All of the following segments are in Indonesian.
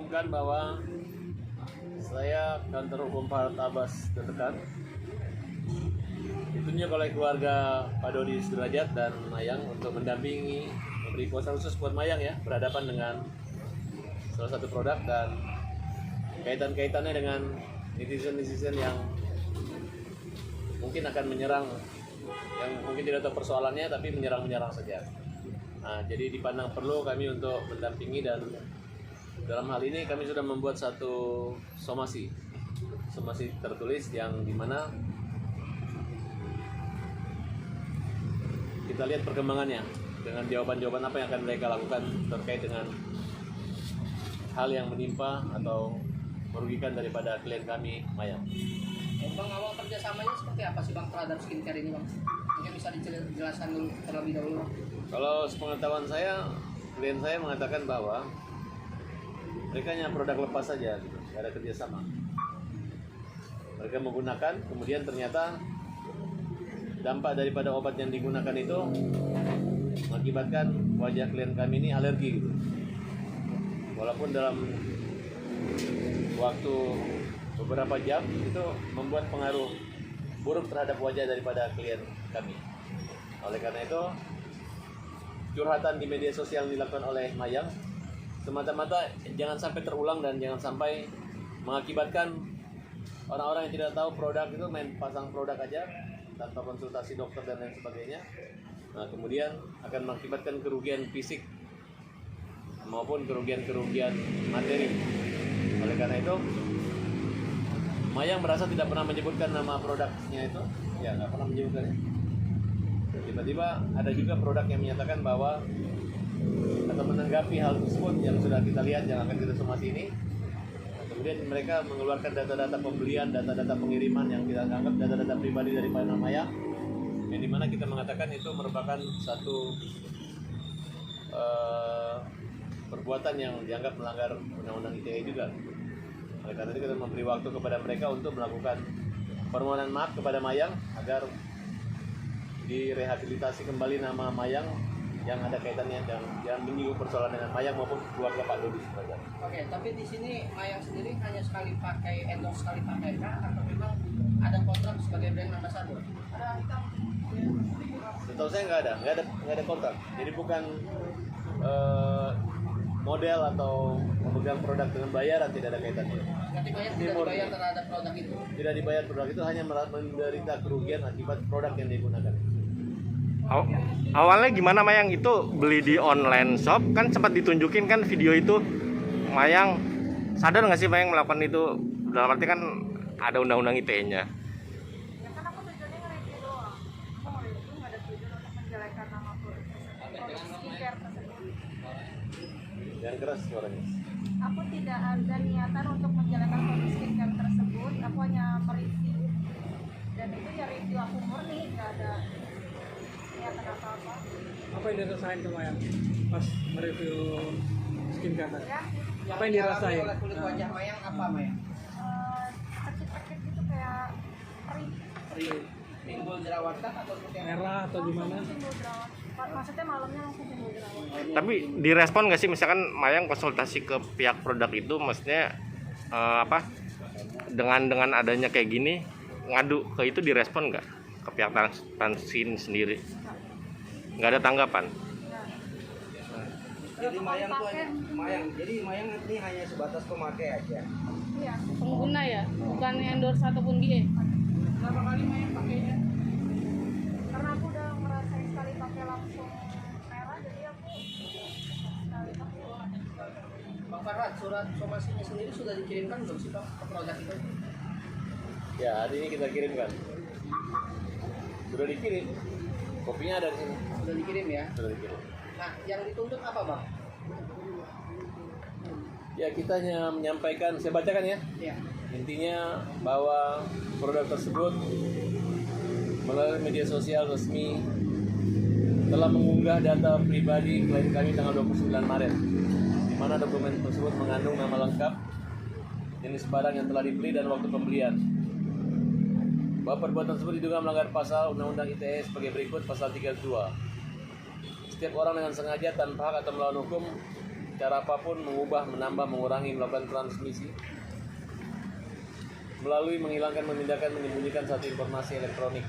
umumkan bahwa saya kantor hukum Farhad Abbas terdekat ditunjuk oleh keluarga Pak Dodi Sudrajat dan Mayang untuk mendampingi, memberi kuasa khusus buat Mayang ya, berhadapan dengan salah satu produk dan kaitannya dengan netizen yang mungkin akan menyerang, yang mungkin tidak tahu persoalannya tapi menyerang saja. Nah, jadi dipandang perlu kami untuk mendampingi, dan dalam hal ini kami sudah membuat satu somasi tertulis yang dimana kita lihat perkembangannya dengan jawaban-jawaban apa yang akan mereka lakukan terkait dengan hal yang menimpa atau merugikan daripada klien kami, Mayang. Bang, awal kerjasamanya seperti apa sih Bang terhadap skincare ini Bang? Mungkin bisa dijelaskan dulu terlebih dahulu. Kalau sepengetahuan saya, klien saya mengatakan bahwa mereka hanya produk lepas saja, gitu, tidak ada kerjasama. Mereka menggunakan, kemudian ternyata dampak daripada obat yang digunakan itu mengakibatkan wajah klien kami ini alergi, gitu. Walaupun dalam waktu beberapa jam itu membuat pengaruh buruk terhadap wajah daripada klien kami. Oleh karena itu, curhatan di media sosial yang dilakukan oleh Mayang semata-mata jangan sampai terulang dan jangan sampai mengakibatkan orang-orang yang tidak tahu produk itu main pasang produk aja tanpa konsultasi dokter dan lain sebagainya. Nah, kemudian akan mengakibatkan kerugian fisik maupun kerugian materi. Oleh karena itu, Mayang merasa tidak pernah menyebutkan nama produknya itu, ya nggak pernah menyebutkannya. Tiba-tiba ada juga produk yang menyatakan bahwa atau menanggapi hal tersebut yang sudah kita lihat, yang akan kita somasi ini. Kemudian mereka mengeluarkan data-data pembelian, data-data pengiriman yang kita anggap data-data pribadi dari Pak Mayang, yang dimana kita mengatakan itu merupakan satu perbuatan yang dianggap melanggar Undang-Undang ITE juga. Oleh karena itu kita memberi waktu kepada mereka untuk melakukan permohonan maaf kepada Mayang agar direhabilitasi kembali nama Mayang yang ada kaitannya dan jangan menyinggung persoalan dengan Mayang maupun keluarga Pak Dodi Sudrajat. Oke, tapi di sini Mayang sendiri hanya sekali pakai endorse, sekali pakai kah, atau memang ada kontrak sebagai brand ambassador? Setahu saya nggak ada kontrak. Jadi bukan model atau memegang produk dengan bayaran, tidak ada kaitannya. Ketika tidak dibayar terhadap produk itu? Tidak dibayar produk itu, hanya menderita kerugian akibat produk yang digunakan. Awalnya gimana Mayang itu beli di online shop, kan sempat ditunjukin kan video itu. Mayang sadar nggak sih Mayang melakukan itu? Dalam arti kan ada undang-undang ITE-nya. Ya kan aku tujuannya nge-review doang. Aku nge-review nggak ada tujuan untuk menjelekkan nama produk skincare tersebut. Jangan keras suaranya. Aku tidak ada niatan untuk menjelekkan produk skincare tersebut. Aku hanya mereview. Dan itu ya review aku murni, nggak ada niatan apa-apa. Apa yang dirasain tuh Mayang pas mereview skincare tadi? Ya, Apa yang dirasain? Oleh kulit wajah Mayang apa Mayang? sakit-sakit gitu kayak perih. Timbul jerawat kah atau seperti apa? Merah atau gimana? Langsung timbul jerawat. Maksudnya malamnya langsung timbul jerawat. Tapi direspon nggak sih misalkan Mayang konsultasi ke pihak produk itu, maksudnya dengan adanya kayak gini ngadu ke itu direspon nggak ke pihak Tansin sendiri? Nggak ada tanggapan? Jadi Mayang tuh jadi Mayang ini hanya sebatas pemakai aja. Iya. Pengguna ya, bukan endorse ataupun GE. Berapa kali Mayang pakainya? Karena aku udah ngerasain sekali pakai langsung merah, jadi aku sekali pakai. Bang Farhad, surat somasinya sendiri sudah dikirimkan belum sih Bang ke produk itu? Ya, hari ini kita kirimkan. Sudah dikirim. Kopinya ada di sini. Sudah dikirim ya? Sudah dikirim. Nah, yang dituntut apa Bang? Ya, kita hanya menyampaikan, saya bacakan ya. Ya. Intinya bahwa produk tersebut melalui media sosial resmi telah mengunggah data pribadi klien kami tanggal 29 Maret, di mana dokumen tersebut mengandung nama lengkap, jenis barang yang telah dibeli dan waktu pembelian. Bahwa perbuatan tersebut diduga melanggar pasal Undang-Undang ITE sebagai berikut: pasal 32. Setiap orang dengan sengaja tanpa hak atau melawan hukum cara apapun mengubah, menambah, mengurangi, melakukan transmisi melalui menghilangkan, memindahkan, menyembunyikan satu informasi elektronik.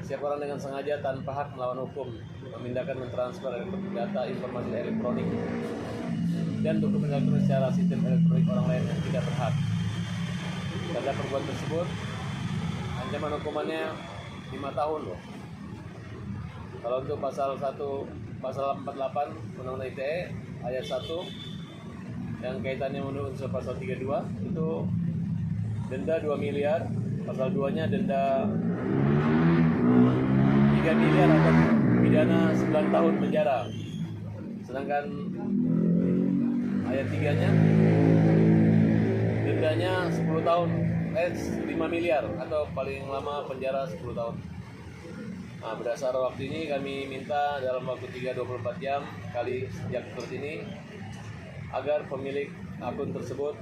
Setiap orang dengan sengaja tanpa hak melawan hukum memindahkan, mentransfer data informasi elektronik dan dokumen elektronik secara sistem elektronik orang lain yang tidak berhak. Pada perbuatan tersebut ancaman hukumannya 5 tahun loh. Kalau untuk pasal 48 Undang-Undang ITE ayat 1 yang kaitannya menurut unsur pasal 32 itu denda 2 miliar, pasal 2-nya denda 3 miliar atau pidana 9 tahun penjara. Sedangkan ayat 3-nya dendanya 10 tahun, 5 miliar atau paling lama penjara 10 tahun. Nah, berdasar waktu ini kami minta dalam waktu 3-24 jam kali sejak seperti ini agar pemilik akun tersebut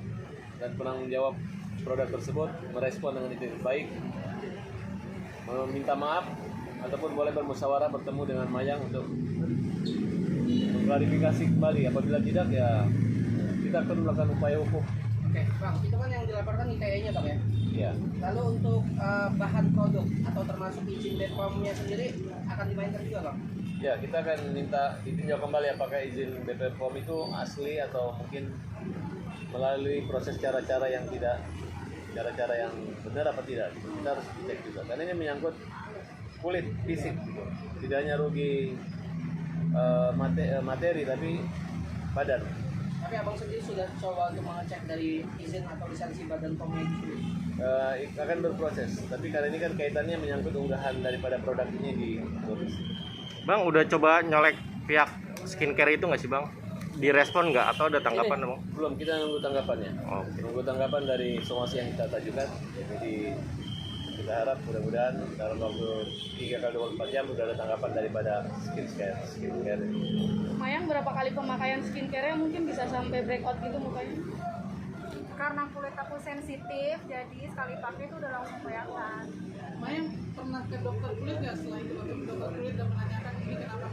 dan penanggung jawab produk tersebut merespon dengan itu baik, meminta maaf ataupun boleh bermusyawarah bertemu dengan Mayang untuk mengklarifikasi kembali. Apabila tidak ya kita akan melakukan upaya hukum. Oke, Bang, itu kan yang dilaporkan ITE-nya, Bang ya. Ya. Lalu untuk bahan produk atau termasuk izin BPOM-nya sendiri akan dimainkan juga, Bang? Ya, kita akan minta ditinjau kembali apakah izin BP POM itu asli atau mungkin melalui proses cara-cara yang benar apa tidak. Kita harus cek juga. Karena ini menyangkut kulit fisik, gitu. Tidak hanya rugi materi tapi badan. Tapi Abang sendiri sudah coba untuk mengecek dari izin atau lisensi badan POM itu? Akan berproses, tapi kali ini kan kaitannya menyangkut unggahan daripada produk ini di tulis. Bang, udah coba nyolek pihak skincare itu nggak sih Bang? Direspon nggak atau ada tanggapan Bang? Belum, kita nunggu tanggapannya. Oke. Nunggu tanggapan dari somasi yang kita tajukan. Jadi kita harap mudah-mudahan dalam waktu 3x24 jam sudah ada tanggapan daripada skincare. Mayang berapa kali pemakaian skincare mungkin bisa sampai breakout gitu mukanya? Karena kulit aku sensitif, jadi sekali pakai itu udah langsung kelihatan. Mayang pernah ke dokter kulit nggak setelah itu atau dokter kulit dan menanyakan ini kenapa?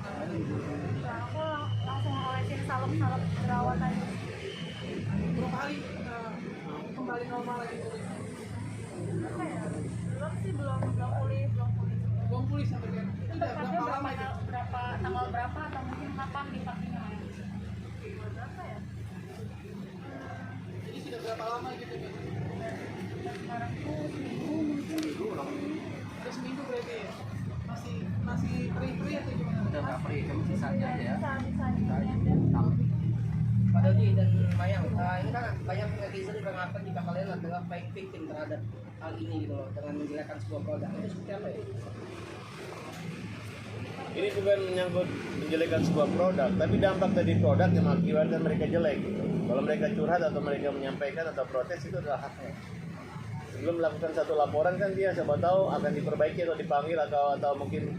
Nah, aku langsung olesin salep-salep jerawat aja. Berapa kali kembali normal lagi kulit? Apa ya? Belum sih, belum pulih. Belum pulih sampai sekarang. Itu udah Tepatnya berapa lama itu? tanggal berapa atau mungkin kapan dipakainya? Berapa ya? Jadi sudah berapa lama gitu? Sekarang tuh seminggu mungkin. Udah seminggu berarti ya? Masih perih-perih atau gimana? Udah nggak perih, cuma sisanya aja ya. Bisa. Pak Dodi dan Mayang, ini kan banyak netizen yang mengaku jika kalian adalah fake victim terhadap hal ini gitu loh, dengan menjelekkan sebuah produk. Itu seperti apa ya? Ini bukan menyangkut menjelekkan sebuah produk, tapi dampak dari produk yang mengakibatkan mereka jelek. Kalau mereka curhat atau mereka menyampaikan atau protes itu adalah haknya. Sebelum melakukan satu laporan kan dia siapa tahu akan diperbaiki atau dipanggil atau mungkin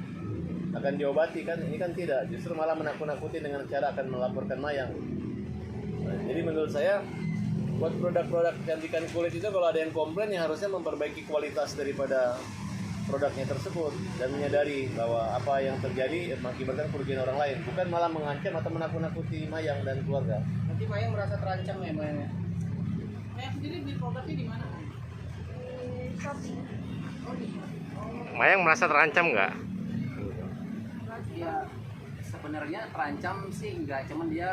akan diobati kan. Ini kan tidak, justru malah menakut-nakuti dengan cara akan melaporkan Mayang. Nah, jadi menurut saya buat produk-produk kecantikan kulit itu kalau ada yang komplain ya harusnya memperbaiki kualitas daripada produknya tersebut dan menyadari bahwa apa yang terjadi mengakibatkan kerugian orang lain, bukan malah mengancam atau menakut-nakuti Mayang dan keluarga. Nanti Mayang merasa terancam ya, Mayang ya? Mayang sendiri beli produknya di mana? Di Shopee. Mayang merasa terancam nggak? Ya sebenarnya terancam sih enggak, cuman dia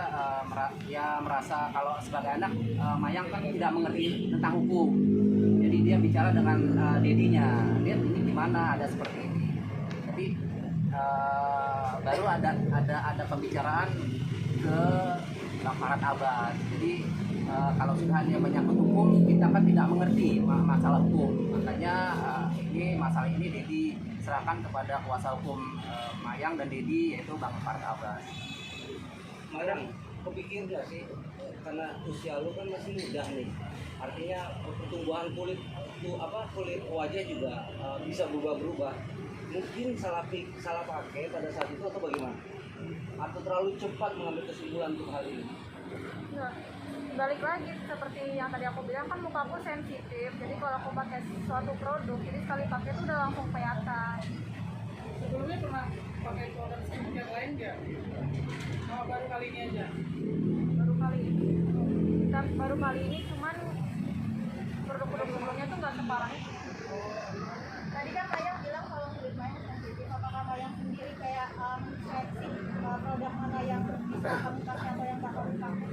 merasa kalau sebagai anak Mayang kan tidak mengerti tentang hukum. Jadi dia bicara dengan dedinya, dia ini gimana ada seperti ini. Jadi baru ada pembicaraan ke Bang Abbas. Jadi kalau sudah hanya menyangkut hukum, kita kan tidak mengerti masalah hukum. Makanya masalah ini Dedi serahkan kepada kuasa hukum Mayang dan Dedi, yaitu Bang Farad Abbas. Mayang, kepikir nggak sih karena usia lu kan masih muda nih, artinya pertumbuhan kulit wajah juga bisa berubah-berubah. Mungkin salah pakai pada saat itu atau bagaimana? Atau terlalu cepat mengambil kesimpulan untuk hal ini? Enggak. Balik lagi seperti yang tadi aku bilang, kan muka aku sensitif, jadi kalau aku pakai suatu produk, jadi sekali pakai itu udah langsung kelihatan. Sebelumnya pernah pakai produk skincare lain nggak? Baru kali ini aja? baru kali ini, cuman produk-produk sebelumnya tuh nggak separah itu. Tadi kan Mayang bilang kalau kulit Mayang sensitif, apakah Mayang sendiri kayak seleksi produk mana yang bisa kamu pakai atau yang tak kamu pakai?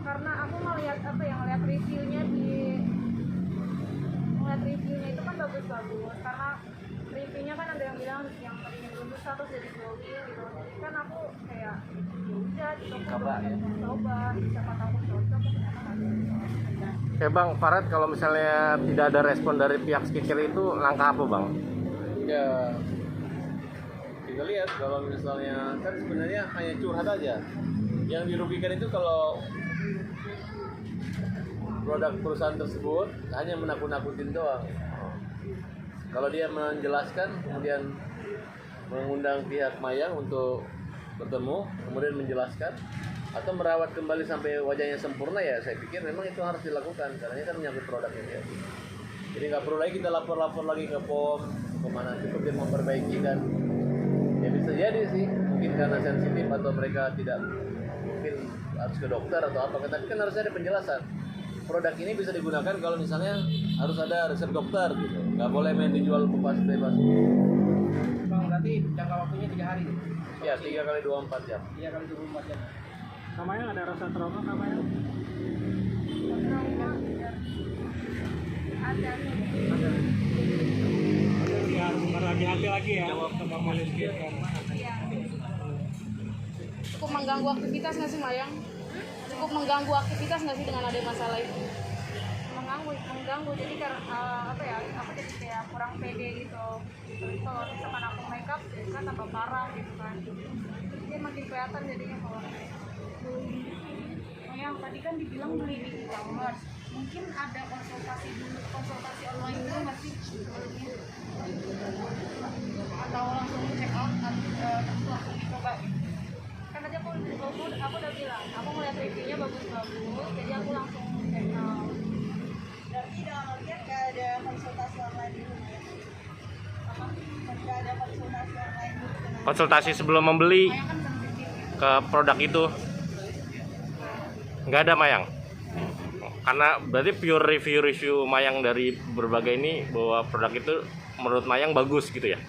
Karena aku ngeliat ngeliat reviewnya itu kan bagus-bagus, karena reviewnya kan ada yang bilang yang tadinya belum bisa terus jadi glowing gitu. Jadi kan aku kayak ya udah gitu, aku coba siapa tahu cocok, ternyata nggak cocok. Oke Bang Farad, kalau misalnya tidak ada respon dari pihak skincare itu langkah apa Bang? Ya kita lihat, kalau misalnya kan sebenarnya hanya curhat aja. Yang dirugikan itu kalau produk perusahaan tersebut hanya menakut-nakutin doang. Kalau dia menjelaskan, kemudian mengundang pihak Mayang untuk bertemu, kemudian menjelaskan atau merawat kembali sampai wajahnya sempurna, ya saya pikir memang itu harus dilakukan karena ini kan menyangkut produknya dia. Jadi nggak perlu lagi kita lapor-lapor lagi ke POM kemana, cukup dia memperbaiki. Dan ya bisa jadi sih mungkin karena sensitif atau mereka tidak mungkin harus ke dokter atau apa, tapi kan harus ada penjelasan. Produk ini bisa digunakan kalau misalnya harus ada resep dokter gitu, nggak boleh main dijual bebas. Bang, berarti jangka waktunya 3 hari nih? Ya 3 kali 24 jam. 3 kali 24 jam. Sama yang ada rasa trauma sama yang Ada. jadi harus berhati-hati lagi ya sama kulit skincare. Iya. Cukup mengganggu aktivitas nggak sih Mayang? Cukup mengganggu aktivitas nggak sih dengan ada masalah itu? mengganggu jadi karena aku jadi kayak kurang pede gitu. Terus kalau misalkan aku makeup jadi kan tambah parah gitu kan, jadi makin kelihatan jadinya kalau Yang tadi kan dibilang beli di e-commerce, mungkin ada konsultasi online dulu nggak sih sebelumnya? Atau langsung check out atau langsung dicoba? kan tadi aku udah bilang aku ngeliat reviewnya bagus-bagus, jadi aku langsung check out. Berarti dalam artian nggak ada konsultasi online dulu ya? Nggak ada konsultasi online dulu dengan Konsultasi sebelum membeli ke produk itu nggak ada Mayang, karena berarti pure review Mayang dari berbagai ini bahwa produk itu menurut Mayang bagus gitu ya.